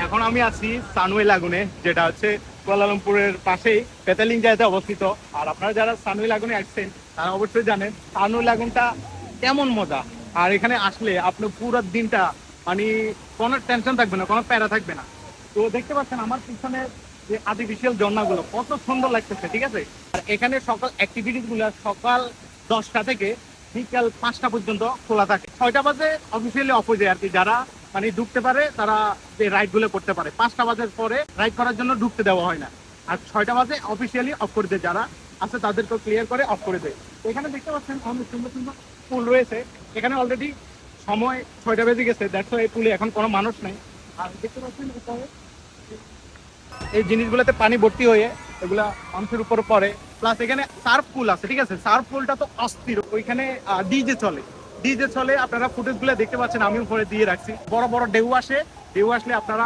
এখন আমি আছি সানওয়ে লাগুনে, যেটা হচ্ছে কুয়ালালামপুরের পাশেই পেতালিং জায়গাতে অবস্থিত। আর আপনারা যারা সানওয়ে লাগুনে আসছেন তারা অবশ্যই জানেন সানওয়ে লাগুনটা কেমন মজা। আর এখানে আসলে আপনার পুরো দিনটা মানে কোনো টেনশন থাকবে না, কোনো প্যারা থাকবে না। তো দেখতে পাচ্ছেন আমার পিছনে যে আর্টিফিশিয়াল ঝর্ণাগুলো কত সুন্দর লাগতেছে, ঠিক আছে। আর এখানে সকাল অ্যাক্টিভিটিস গুলো সকাল 10টা থেকে বিকাল 5টা পর্যন্ত খোলা থাকে। 6টা বাজে অফিসিয়ালি অফ হয়ে যায় আর কি। যারা মানে ঢুকতে পারে তারা এই রাইড গুলো করতে পারে। 5টা বাজের পরে রাইড করার জন্য ঢুকতে দেওয়া হয় না। আর 6টা বাজে অফিসিয়ালি অফ করে দেয়, যারা আছে তাদেরকে ক্লিয়ার করে অফ করে দেয়। এখানে দেখতে পাচ্ছেন অনেক সুন্দর সুন্দর পুল রয়েছে। এখানে অলরেডি সময় 6টা বেজে গেছে, দেখো এই পুলে এখন কোনো মানুষ নেই। আর দেখতে পাচ্ছেন এই জিনিসগুলোতে পানি ভর্তি হয়ে এগুলা মানুষের উপর পড়ে। প্লাস এখানে সার্ফ পুল আছে, ঠিক আছে। সার্ফ পুলটা তো অস্থির, ওইখানে ডিজে চলে। আপনারা ফুটেজ গুলো দেখতে পাচ্ছেন, আমি উপরে দিয়ে রাখছি। বড় বড় ঢেউ আসে, ঢেউ আসলে আপনারা